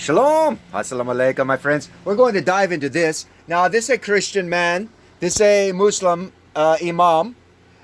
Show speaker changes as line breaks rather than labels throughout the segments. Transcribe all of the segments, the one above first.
Shalom. Assalamu alaikum, my friends. We're going to dive into this. Now, this is a Christian man. This is a Muslim Imam.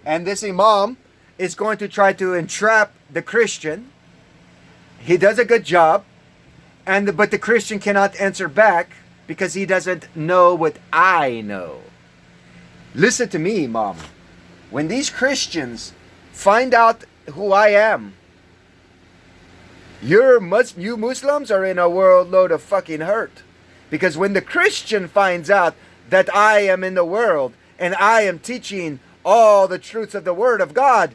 And this Imam is going to try to entrap the Christian. He does a good job. But the Christian cannot answer back because he doesn't know what I know. Listen to me, Imam. When these Christians find out who I am, you Muslims are in a world load of fucking hurt. Because when the Christian finds out that I am in the world and I am teaching all the truths of the Word of God,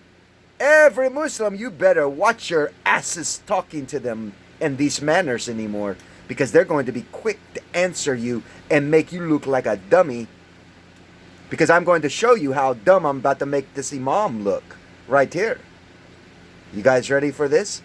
every Muslim, you better watch your asses talking to them in these manners anymore. Because they're going to be quick to answer you and make you look like a dummy. Because I'm going to show you how dumb I'm about to make this Imam look right here. You guys ready for this?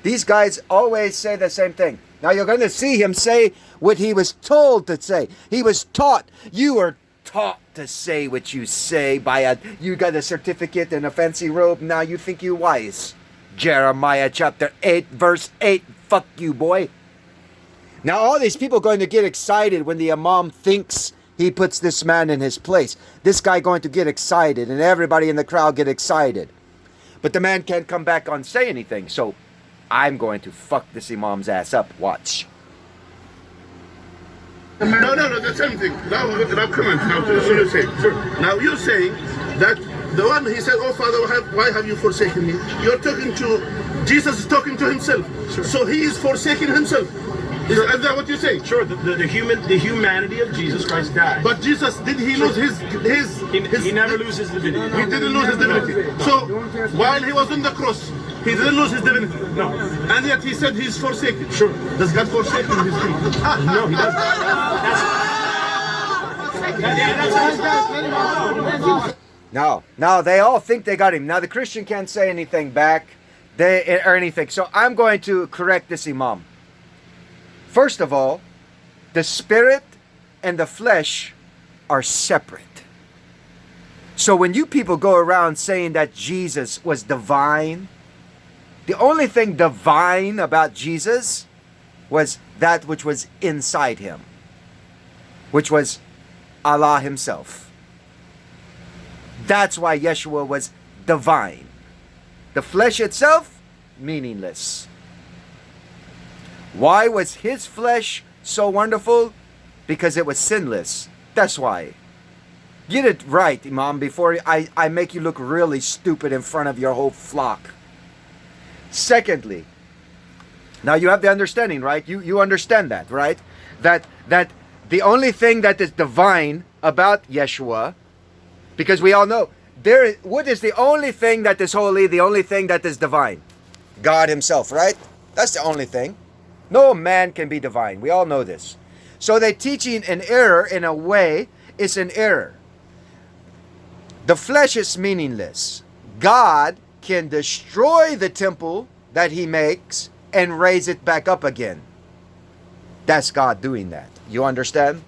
These guys always say the same thing. Now you're going to see him say what he was told to say. He was taught. You are taught to say what you say by you got a certificate and a fancy robe. Now you think you're wise. Jeremiah chapter 8 verse 8. Fuck you, boy. Now all these people are going to get excited when the Imam thinks he puts this man in his place. This guy going to get excited and everybody in the crowd get excited. But the man can't come back and say anything. So I'm going to fuck this Imam's ass up. Watch.
No, the same thing. Now come on. Now, so you say. Now you're saying that the one he said, "Oh Father, why have you forsaken me?" You're talking to Jesus is talking to himself. Sure. So he is forsaking himself. Sure. Is that what you say?
Sure. The humanity of Jesus Christ died.
But Jesus, did he lose his?
He never loses his divinity.
He didn't lose his divinity. So while he was on the cross, he didn't lose his divinity.
No.
And yet he said he's forsaken.
Sure.
Does God forsake his people?
No, he doesn't.
Now they all think they got him. Now the Christian can't say anything back or anything. So I'm going to correct this Imam. First of all, the spirit and the flesh are separate. So when you people go around saying that Jesus was divine, the only thing divine about Jesus was that which was inside him, which was Allah himself. That's why Yeshua was divine. The flesh itself, meaningless. Why was his flesh so wonderful? Because it was sinless. That's why. Get it right, Imam, before I make you look really stupid in front of your whole flock. Secondly, now you have the understanding, right? You understand that, right? That the only thing that is divine about Yeshua, because we all know, what is the only thing that is holy, the only thing that is divine? God himself, right? That's the only thing. No man can be divine. We all know this. So they're teaching an error in a way. It's an error. The flesh is meaningless. God can destroy the temple that he makes and raise it back up again. That's God doing that. You understand?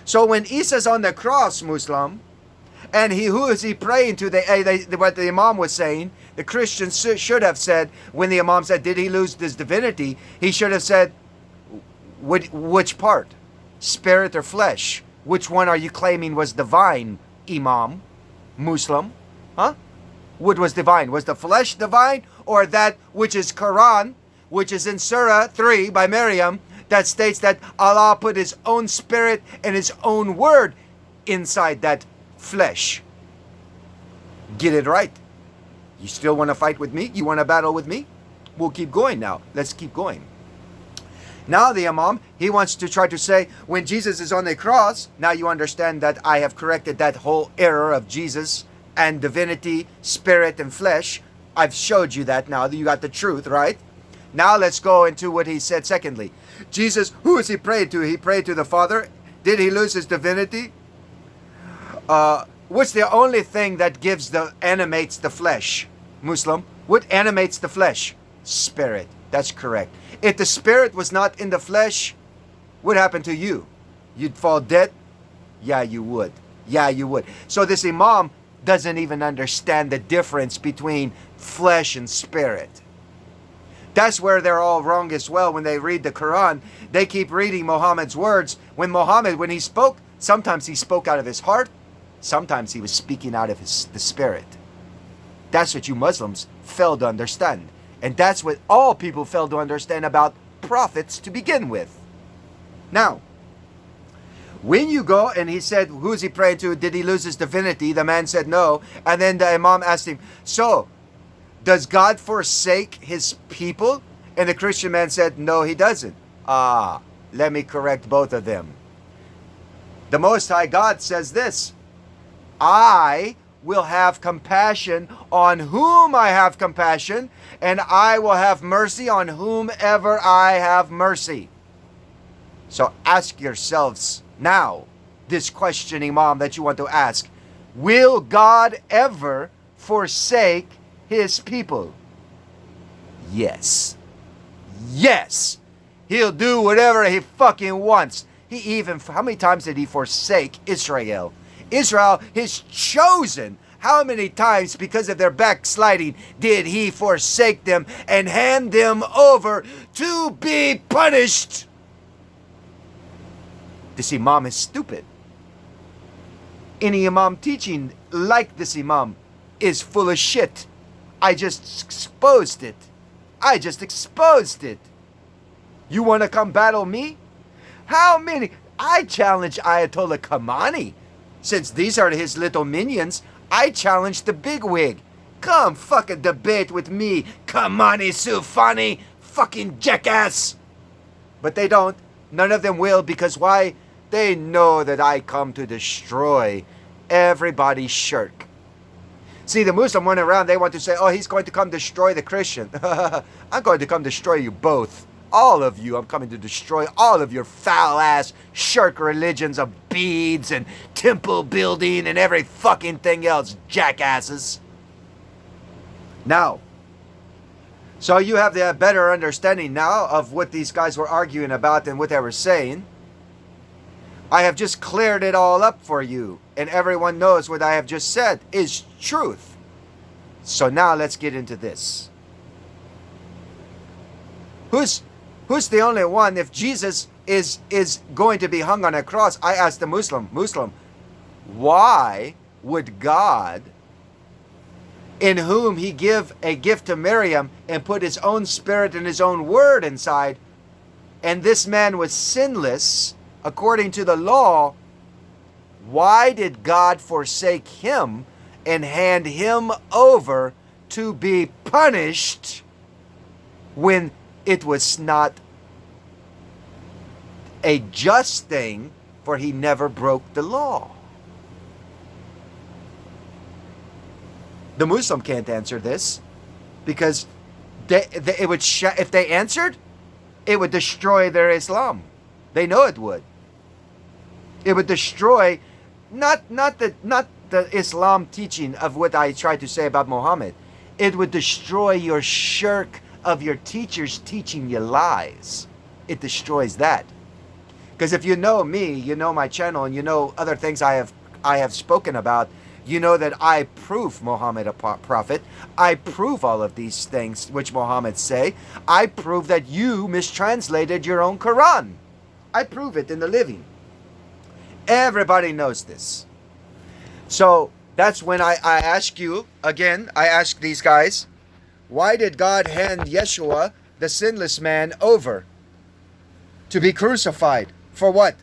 So when Isa's on the cross, Muslim, and who is he praying to? What the Imam was saying, the Christians should have said, when the Imam said, did he lose his divinity? He should have said, which part? Spirit or flesh? Which one are you claiming was divine, Imam? Muslim? Huh? What was divine? Was the flesh divine? Or that which is Quran, which is in Surah 3 by Maryam, that states that Allah put his own spirit and his own word inside that flesh. Get it right. You still want to fight with me? You want to battle with me? We'll keep going now. Let's keep going. Now the Imam, he wants to try to say, when Jesus is on the cross, now you understand that I have corrected that whole error of Jesus and divinity, spirit and flesh. I've showed you that now. You got the truth, right? Now let's go into what he said secondly. Jesus, who is he prayed to? He prayed to the Father. Did he lose his divinity? What's the only thing that animates the flesh? Muslim, what animates the flesh? Spirit. That's correct. If the spirit was not in the flesh, what happened to you? You'd fall dead? Yeah, you would. Yeah, you would. So this Imam doesn't even understand the difference between flesh and spirit. That's where they're all wrong as well. When they read the Quran, they keep reading Muhammad's words. When Muhammad, when he spoke, sometimes he spoke out of his heart, sometimes he was speaking out of the spirit. That's what you Muslims fail to understand. And that's what all people fail to understand about prophets to begin with. Now, when you go and he said, who's he praying to? Did he lose his divinity? The man said no. And then the Imam asked him, so, does God forsake his people? And the Christian man said, no, he doesn't. Let me correct both of them. The Most High God says this, I will have compassion on whom I have compassion, and I will have mercy on whomever I have mercy. So ask yourselves now this question, Imam, that you want to ask. Will God ever forsake his people? Yes. Yes. He'll do whatever he fucking wants. He even, how many times did he forsake Israel? Israel, his chosen. How many times, because of their backsliding, did he forsake them and hand them over to be punished? This Imam is stupid. Any Imam teaching like this Imam is full of shit. I just exposed it. I just exposed it. You want to come battle me? How many? I challenge Ayatollah Khamenei. Since these are his little minions, I challenge the bigwig. Come fucking debate with me, Khamenei Soufani, fucking jackass. But they don't. None of them will, because why? They know that I come to destroy everybody's shirk. See, the Muslim went around, they want to say, oh, he's going to come destroy the Christian. I'm going to come destroy you both. All of you, I'm coming to destroy all of your foul-ass shirk religions of beads and temple building and every fucking thing else, jackasses. Now, so you have the better understanding now of what these guys were arguing about and what they were saying. I have just cleared it all up for you, and everyone knows what I have just said is truth. So now let's get into this. Who's the only one? If Jesus is going to be hung on a cross, I ask the Muslim, why would God, in whom he give a gift to Miriam and put his own spirit and his own word inside, and this man was sinless according to the law, why did God forsake him and hand him over to be punished when it was not a just thing, for he never broke the law? The Muslim can't answer this, because it would if they answered, it would destroy their Islam. They know it would. It would destroy not the Islam teaching of what I tried to say about Muhammad. It would destroy your shirk of your teachers teaching you lies. It destroys that. Because if you know me, you know my channel, and you know other things I have spoken about, you know that I prove Muhammad a prophet. I prove all of these things which Muhammad say. I prove that you mistranslated your own Quran. I prove it in the living. Everybody knows this. So that's when I ask you, again, I ask these guys, why did God hand Yeshua, the sinless man, over to be crucified? For what?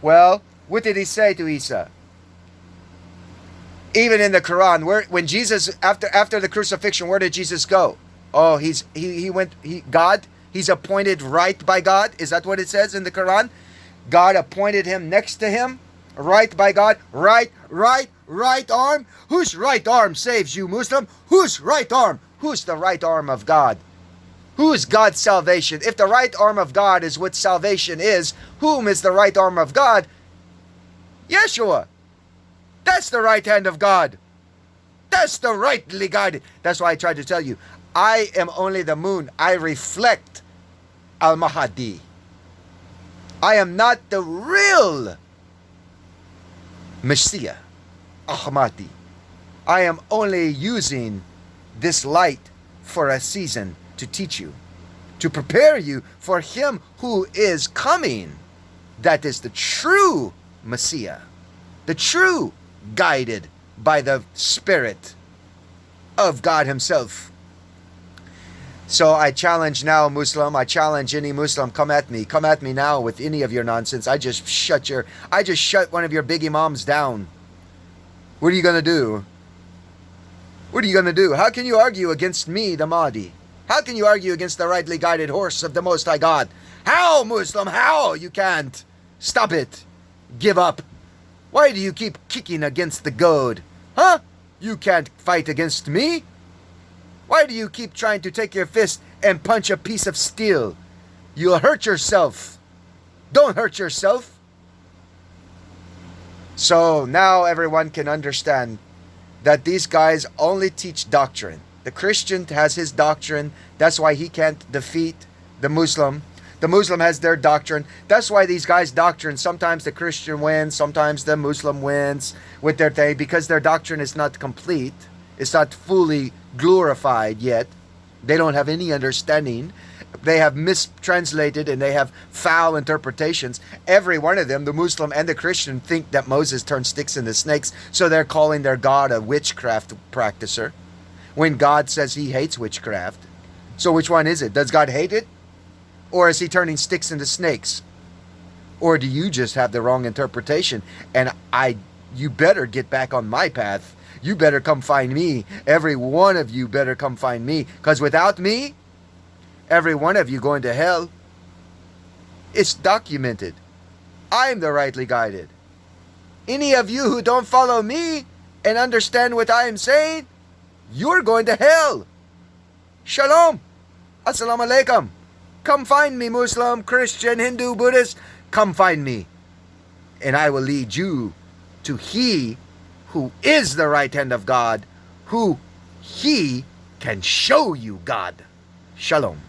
Well, what did he say to Isa? Even in the Quran, when Jesus, after the crucifixion, where did Jesus go? Oh, he's appointed right by God. Is that what it says in the Quran? God appointed him next to him, right by God, right arm. Whose right arm saves you, Muslim? Whose right arm? Who's the right arm of God? Who is God's salvation? If the right arm of God is what salvation is, whom is the right arm of God? Yeshua. That's the right hand of God. That's the rightly guided. That's why I tried to tell you, I am only the moon. I reflect Al-Mahdi. I am not the real Messiah, Al-Mahdi. I am only using this light for a season, to teach you, to prepare you for him who is coming. That is the true Messiah, the true guided by the Spirit of God himself. So I challenge now, Muslim, I challenge any Muslim, come at me now with any of your nonsense. I just shut one of your big imams down. What are you going to do? What are you going to do? How can you argue against me, the Mahdi? How can you argue against the rightly guided horse of the Most High God? How, Muslim? How? You can't. Stop it. Give up. Why do you keep kicking against the goad? Huh? You can't fight against me? Why do you keep trying to take your fist and punch a piece of steel? You'll hurt yourself. Don't hurt yourself. So now everyone can understand that these guys only teach doctrine. The Christian has his doctrine. That's why he can't defeat the Muslim. The Muslim has their doctrine. That's why these guys' doctrine, sometimes the Christian wins, sometimes the Muslim wins with their thing, because their doctrine is not complete. It's not fully glorified yet. They don't have any understanding. They have mistranslated and they have foul interpretations. Every one of them, the Muslim and the Christian, think that Moses turned sticks into snakes, so they're calling their God a witchcraft practicer, when God says he hates witchcraft. So which one is it? Does God hate it? Or is he turning sticks into snakes? Or do you just have the wrong interpretation? And you better get back on my path. You better come find me. Every one of you better come find me. Because without me, every one of you going to hell. It's documented. I'm the rightly guided. Any of you who don't follow me and understand what I am saying, you're going to hell. Shalom. Assalamu alaikum. Come find me, Muslim, Christian, Hindu, Buddhist. Come find me. And I will lead you to He who is the right hand of God, who He can show you God. Shalom.